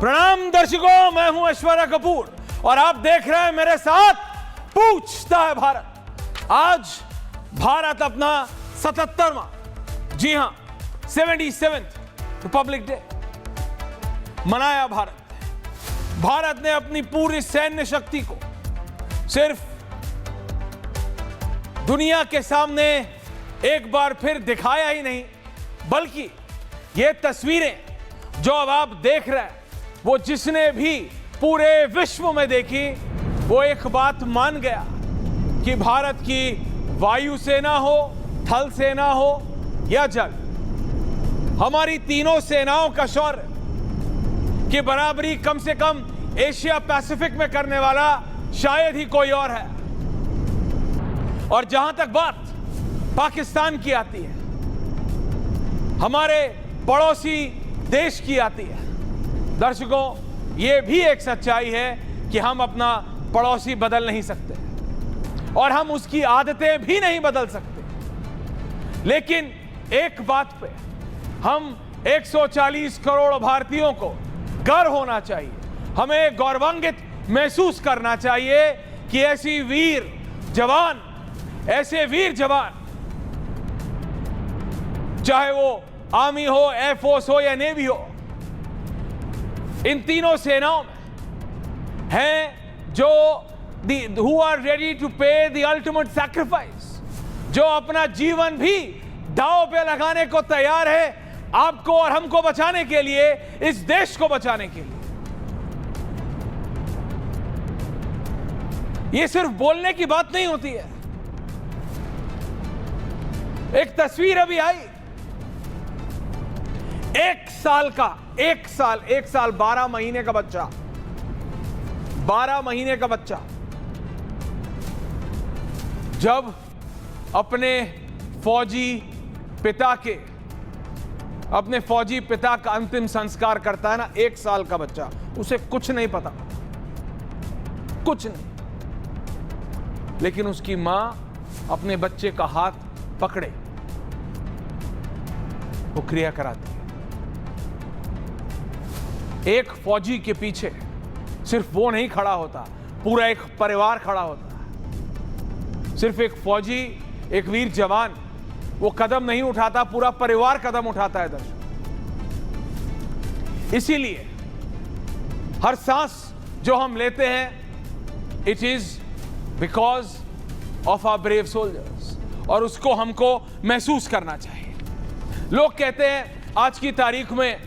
प्रणाम दर्शकों, मैं हूं ऐश्वर्या कपूर और आप देख रहे हैं मेरे साथ पूछता है भारत। आज भारत अपना 77वां, जी हां 77th रिपब्लिक डे मनाया। भारत ने अपनी पूरी सैन्य शक्ति को सिर्फ दुनिया के सामने एक बार फिर दिखाया ही नहीं, बल्कि ये तस्वीरें जो अब आप देख रहे हैं, वो जिसने भी पूरे विश्व में देखी वो एक बात मान गया कि भारत की वायुसेना हो, थल सेना हो या जल, हमारी तीनों सेनाओं का शौर्य की बराबरी कम से कम एशिया पैसिफिक में करने वाला शायद ही कोई और है। और जहां तक बात पाकिस्तान की आती है, हमारे पड़ोसी देश की आती है, दर्शकों यह भी एक सच्चाई है कि हम अपना पड़ोसी बदल नहीं सकते और हम उसकी आदतें भी नहीं बदल सकते। लेकिन एक बात पे हम 140 करोड़ भारतीयों को गर्व होना चाहिए, हमें गौरवान्वित महसूस करना चाहिए कि ऐसे वीर जवान, चाहे वो आर्मी हो, एयरफोर्स हो या नेवी हो, इन तीनों सेनाओं में हैं जो who are ready to pay the ultimate sacrifice, जो अपना जीवन भी दांव पे लगाने को तैयार है आपको और हमको बचाने के लिए, इस देश को बचाने के लिए। ये सिर्फ बोलने की बात नहीं होती है। एक तस्वीर अभी आई, एक साल 12 महीने का बच्चा, 12 महीने का बच्चा जब अपने फौजी पिता का अंतिम संस्कार करता है ना, 1 साल का बच्चा, उसे कुछ नहीं पता, कुछ नहीं, लेकिन उसकी मां अपने बच्चे का हाथ पकड़े वो क्रिया कराती है। एक फौजी के पीछे सिर्फ वो नहीं खड़ा होता, पूरा एक परिवार खड़ा होता है। सिर्फ एक फौजी, एक वीर जवान वो कदम नहीं उठाता, पूरा परिवार कदम उठाता है दर्शक। इसीलिए हर सांस जो हम लेते हैं, it is because of our brave soldiers, और उसको हमको महसूस करना चाहिए। लोग कहते हैं आज की तारीख में,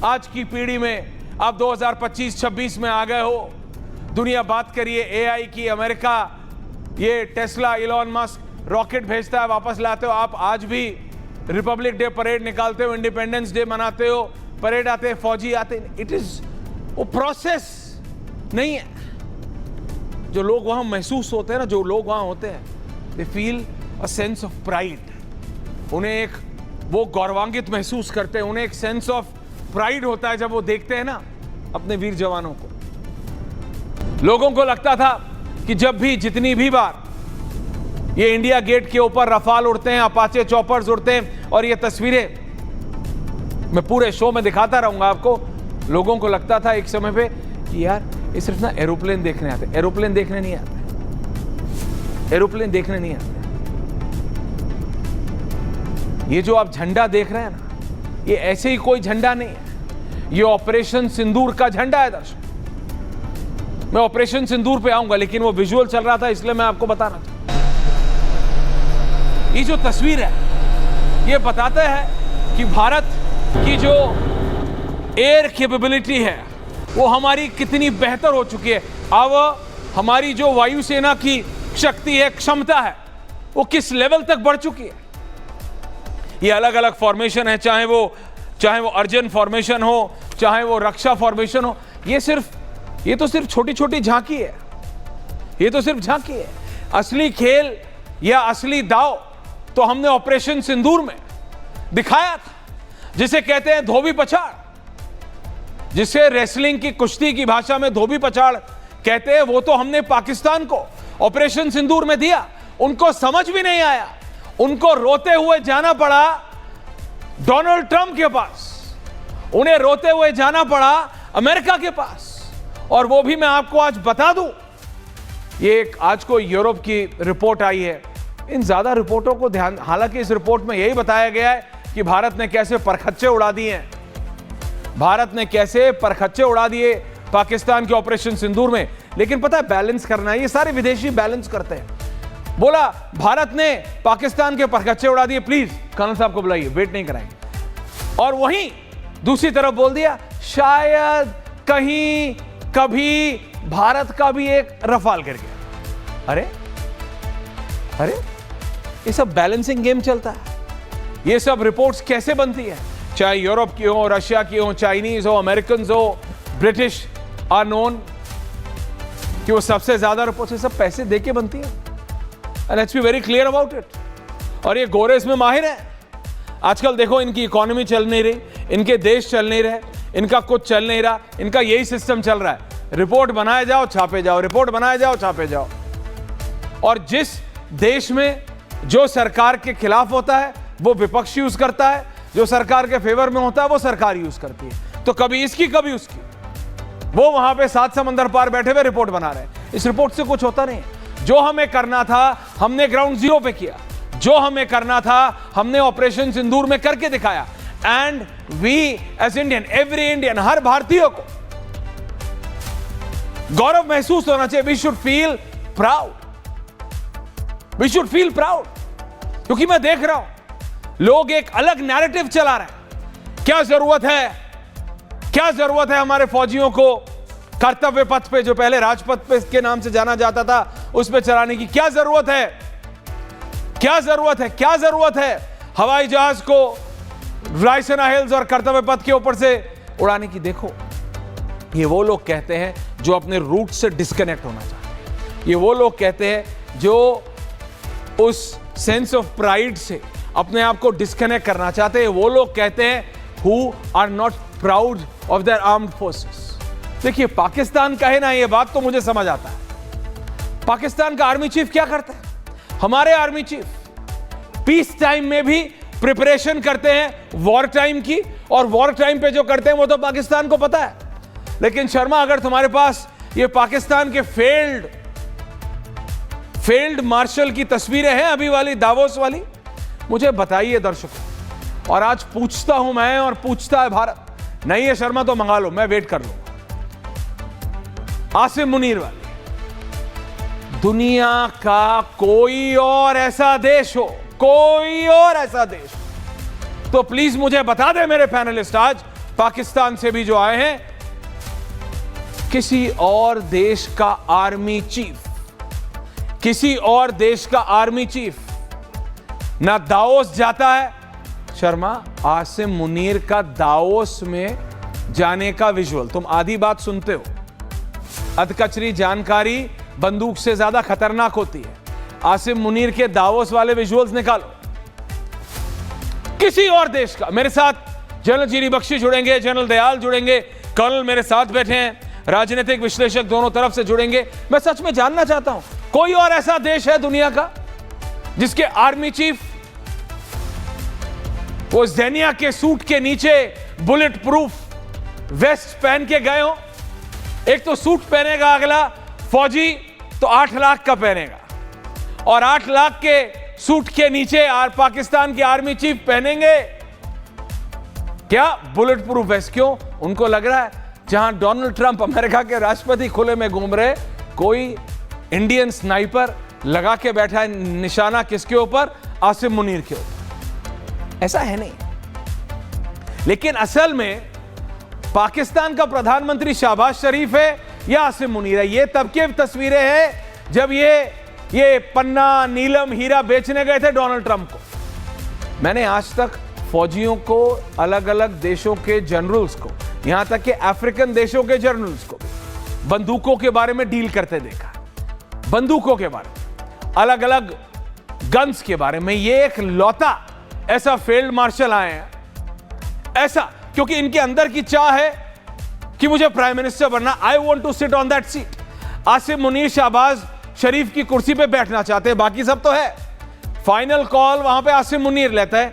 आज की पीढ़ी में, आप 2025-26 में आ गए हो, दुनिया बात करिए एआई की, अमेरिका ये टेस्ला, इलॉन मस्क रॉकेट भेजता है, वापस लाते हो, आप आज भी रिपब्लिक डे परेड निकालते हो, इंडिपेंडेंस डे मनाते हो, परेड आते हैं, फौजी आते हैं। इट इज वो प्रोसेस नहीं है जो लोग वहां महसूस होते हैं ना, जो लोग वहां होते हैं, they feel a sense of pride, उन्हें एक वो गौरवान्वित महसूस करते हैं, उन्हें एक सेंस ऑफ प्राइड होता है जब वो देखते हैं ना अपने वीर जवानों को। लोगों को लगता था कि जब भी, जितनी भी बार ये इंडिया गेट के ऊपर रफाल उड़ते हैं, अपाचे चॉपर्स उड़ते हैं, और ये तस्वीरें मैं पूरे शो में दिखाता रहूंगा आपको, लोगोongoing को लगता था एक समय पे कि यार ये सिर्फ ना एरोप्लेन देखने आते, एरोप्लेन देखने नहीं आते, एरोप्लेन देखने नहीं आते। ये जो आप झंडा देख रहे हैं ना, ये ऐसे ही कोई झंडा नहीं है, ये ऑपरेशन सिंदूर का झंडा है दर्शक। मैं ऑपरेशन सिंदूर पे आऊंगा, लेकिन वो विजुअल चल रहा था इसलिए मैं आपको बताना चाहता हूं। ये जो तस्वीर है, ये बताता है कि भारत की जो एयर कैपेबिलिटी है वो हमारी कितनी बेहतर हो चुकी है। अब हमारी जो वायुसेना की शक्ति है, क्षमता है, वो किस लेवल तक बढ़ चुकी है। ये अलग अलग फॉर्मेशन है, चाहे वो अर्जन फॉर्मेशन हो, चाहे वो रक्षा फॉर्मेशन हो, ये तो सिर्फ छोटी छोटी झांकी है, ये तो सिर्फ झांकी है। असली खेल या असली दाव तो हमने ऑपरेशन सिंदूर में दिखाया था, जिसे कहते हैं धोबी पछाड़, जिसे रेसलिंग की, कुश्ती की भाषा में धोबी पछाड़ कहते हैं, वो तो हमने पाकिस्तान को ऑपरेशन सिंदूर में दिया। उनको समझ भी नहीं आया, उनको रोते हुए जाना पड़ा डोनाल्ड ट्रंप के पास, उन्हें रोते हुए जाना पड़ा अमेरिका के पास। और वो भी मैं आपको आज बता दूं, ये एक आज को यूरोप की रिपोर्ट आई है। इन ज्यादा रिपोर्टों को ध्यान, हालांकि इस रिपोर्ट में यही बताया गया है कि भारत ने कैसे परखच्चे उड़ा दिए हैं, भारत ने कैसे परखच्चे उड़ा दिए पाकिस्तान के ऑपरेशन सिंदूर में। लेकिन पता है बैलेंस करना है, ये सारे विदेशी बैलेंस करते हैं। बोला भारत ने पाकिस्तान के परखच्चे उड़ा दिए, प्लीज कर्नल साहब को बुलाइए, वेट नहीं कराएंगे। और वहीं दूसरी तरफ बोल दिया शायद कहीं कभी भारत का भी एक रफाल गिर गया। अरे अरे, ये सब बैलेंसिंग गेम चलता है। ये सब रिपोर्ट्स कैसे बनती है, चाहे यूरोप की हो, रशिया की हो, चाइनीज हो, अमेरिकन हो, ब्रिटिश आर नोन कि वो सबसे ज्यादा रिपोर्ट्स सब पैसे देके बनती है। And let's be very clear about it. और ये गोरे इसमें माहिर है। आजकल देखो इनकी इकोनॉमी चल नहीं रही, इनके देश चल नहीं रहे, इनका कुछ चल नहीं रहा, इनका यही सिस्टम चल रहा है, रिपोर्ट बनाए जाओ छापे जाओ, रिपोर्ट बनाए जाओ छापे जाओ। और जिस देश में जो सरकार के खिलाफ होता है वो विपक्ष यूज करता है, जो सरकार के फेवर में होता है वो सरकार यूज करती है। तो कभी इसकी कभी उसकी, वो वहां पे 7 समंदर पार बैठे हुए रिपोर्ट बना रहे हैं। इस रिपोर्ट से कुछ होता नहीं। जो हमें करना था हमने ग्राउंड जीरो पे किया, जो हमें करना था हमने ऑपरेशन सिंदूर में करके दिखाया। And we as Indian, every Indian, हर भारतीय को गौरव महसूस होना चाहिए। We should feel proud, we should feel proud. क्योंकि मैं देख रहा हूं लोग एक अलग नैरेटिव चला रहे हैं। क्या जरूरत है हमारे फौजियों को कर्तव्य पथ पे, जो पहले राजपथ पे के नाम से जाना जाता था, उस पे चलाने की क्या जरूरत है हवाई जहाज को रायसीना हिल्स और कर्तव्य पथ के ऊपर से उड़ाने की। देखो ये वो लोग कहते हैं जो अपने रूट से डिस्कनेक्ट होना चाहते हैं, ये वो लोग कहते हैं जो उस सेंस ऑफ प्राइड से अपने आप को डिस्कनेक्ट करना चाहते हैं, वो लोग कहते हैं who are not proud of their armed forces. देखिए पाकिस्तान का है ना, ये बात तो मुझे समझ आता है। पाकिस्तान का आर्मी चीफ क्या करता है? हमारे आर्मी चीफ पीस टाइम में भी प्रिपरेशन करते हैं वॉर टाइम की, और वॉर टाइम पे जो करते हैं वो तो पाकिस्तान को पता है। लेकिन शर्मा, अगर तुम्हारे पास ये पाकिस्तान के फेल्ड मार्शल की तस्वीरें हैं अभी वाली, दावोस वाली, मुझे बताइए दर्शकों। और आज पूछता हूं मैं और पूछता है भारत, नहीं है शर्मा तो मंगा लो, मैं वेट कर लूंगा। आसिम मुनीर वाली, दुनिया का कोई और ऐसा देश हो, कोई और ऐसा देश तो प्लीज मुझे बता दे मेरे पैनलिस्ट आज पाकिस्तान से भी जो आए हैं, किसी और देश का आर्मी चीफ, किसी और देश का आर्मी चीफ ना दाओस जाता है। शर्मा, आसिम मुनीर का दाओस में जाने का विजुअल, तुम आधी बात सुनते हो, अधकचरी जानकारी बंदूक से ज्यादा खतरनाक होती है। आसिम मुनीर के दावोस वाले विजुअल्स निकालो, किसी और देश का। मेरे साथ जनरल जीरी बख्शी जुड़ेंगे, जनरल दयाल जुड़ेंगे, कर्नल मेरे साथ बैठे हैं, राजनीतिक विश्लेषक दोनों तरफ से जुड़ेंगे। मैं सच में जानना चाहता हूं, कोई और ऐसा देश है दुनिया का जिसके आर्मी चीफ वो ज़ेनिया के सूट के नीचे बुलेट प्रूफ वेस्ट पहन के गए हो? एक तो सूट पहनेगा अगला फौजी तो 8 लाख का पहनेगा, और 8 लाख के सूट के नीचे पाकिस्तान के आर्मी चीफ पहनेंगे क्या बुलेट प्रूफ वेस्ट? क्यों? उनको लग रहा है जहां डोनाल्ड ट्रंप अमेरिका के राष्ट्रपति खुले में घूम रहे, कोई इंडियन स्नाइपर लगा के बैठा है निशाना किसके ऊपर? आसिम मुनीर के ऊपर। ऐसा है नहीं। लेकिन असल में पाकिस्तान का प्रधानमंत्री शहबाज शरीफ है या आसिम मुनीर है? ये तब की तस्वीरें हैं जब ये पन्ना, नीलम, हीरा बेचने गए थे डोनाल्ड ट्रंप को। मैंने आज तक फौजियों को, अलग अलग देशों के जनरल्स को, यहां तक कि अफ्रीकन देशों के जनरल्स को बंदूकों के बारे में डील करते देखा। बंदूकों के बारे में, अलग अलग गन्स के बारे में। ये एक लौता ऐसा फील्ड मार्शल आए हैं, ऐसा, क्योंकि इनके अंदर की चाह है कि मुझे प्राइम मिनिस्टर बनना, I want to sit on that seat. Asim Munir Shahbaz Sharif की कुर्सी पे बैठना चाहते हैं, बाकी सब तो है। फाइनल कॉल वहां पे आसिम मुनीर लेता है,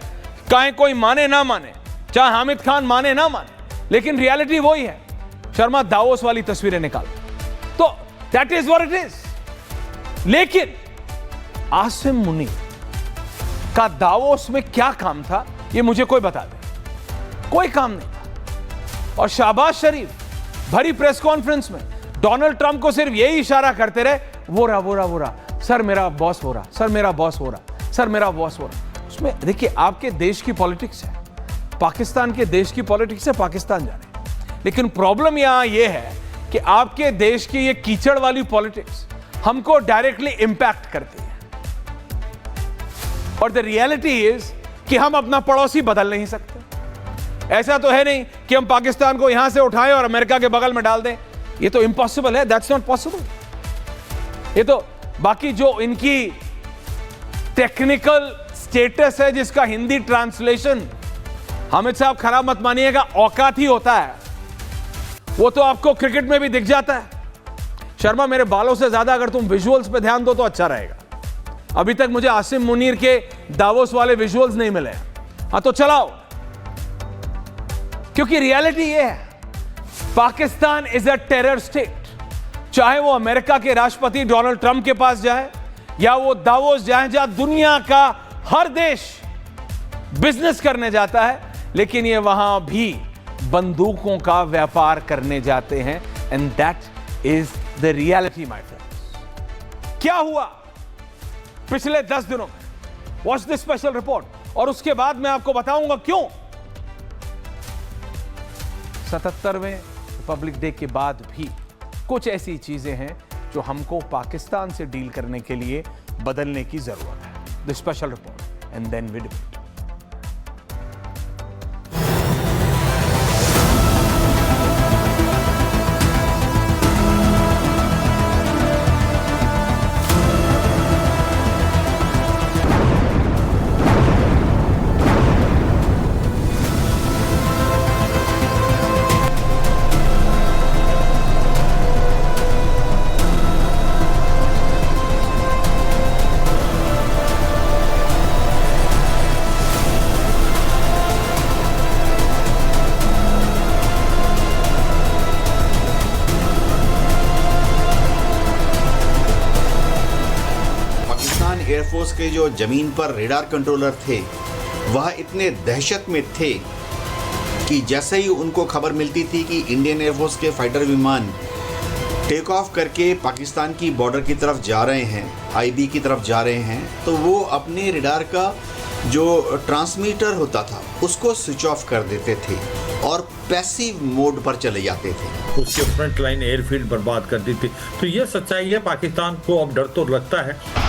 चाहे कोई माने ना माने, चाहे हामिद खान माने ना माने, लेकिन रियलिटी वही है। शर्मा दावोस वाली तस्वीरें निकाल, तो that is what it is. लेकिन आसिम मुनीर का दावोस में क्या काम था, ये मुझे कोई बता दे। कोई काम नहीं था। और शहबाज शरीफ भरी प्रेस कॉन्फ्रेंस में डोनाल्ड ट्रंप को सिर्फ यही इशारा करते रहे, वो रहा, सर मेरा बॉस हो रहा, सर मेरा बॉस हो रहा, सर मेरा बॉस हो रहा। उसमें देखिए, आपके देश की पॉलिटिक्स है, पाकिस्तान के देश की पॉलिटिक्स है, पाकिस्तान जाने। लेकिन प्रॉब्लम यहां यह है कि आपके देश की ये कीचड़ वाली पॉलिटिक्स हमको डायरेक्टली इंपैक्ट करती है। और द रियलिटी इज कि हम अपना पड़ोसी बदल नहीं सकते। ऐसा तो है नहीं कि हम पाकिस्तान को यहां से उठाएं और अमेरिका के बगल में डाल दें। ये तो इम्पॉसिबल है, दैट्स नॉट पॉसिबल। ये तो बाकी जो इनकी टेक्निकल स्टेटस है, जिसका हिंदी ट्रांसलेशन हामिद साहब खराब मत मानिएगा, औकात ही होता है, वो तो आपको क्रिकेट में भी दिख जाता है। शर्मा, मेरे बालों से ज्यादा अगर तुम विजुअल्स पे ध्यान दो तो अच्छा रहेगा। अभी तक मुझे आसिम मुनीर के दावोस वाले विजुअल्स नहीं मिले। हाँ तो चलाओ, क्योंकि रियलिटी ये है, Pakistan is a terror state. चाहे वो अमेरिका के राष्ट्रपति डोनाल्ड ट्रंप के पास जाए या वो दावोस जाए, जहां दुनिया का हर देश बिजनेस करने जाता है, लेकिन ये वहां भी बंदूकों का व्यापार करने जाते हैं। And that is the reality my friends. क्या हुआ पिछले 10 दिनों में, वॉच दिस स्पेशल रिपोर्ट, और उसके बाद मैं आपको बताऊंगा क्यों 77वें रिपब्लिक डे के बाद भी कुछ ऐसी चीजें हैं जो हमको पाकिस्तान से डील करने के लिए बदलने की जरूरत है। The special report and then we debate. Air force के जो जमीन पर रेडार कंट्रोलर थे वह इतने दहशत में थे कि जैसे ही उनको खबर मिलती थी कि इंडियन एयरफोर्स के फाइटर विमान टेक ऑफ करके पाकिस्तान की बॉर्डर की तरफ जा रहे हैं, आईबी की तरफ जा रहे हैं, तो वो अपने रेडार का जो ट्रांसमीटर होता था उसको स्विच ऑफ कर देते थे और पैसिव मोड पर चले जाते थे। उसके फ्रंट लाइन एयरफील्ड बर्बाद कर दी थी। तो ये सच्चाई है, पाकिस्तान को अब डर तो लगता है।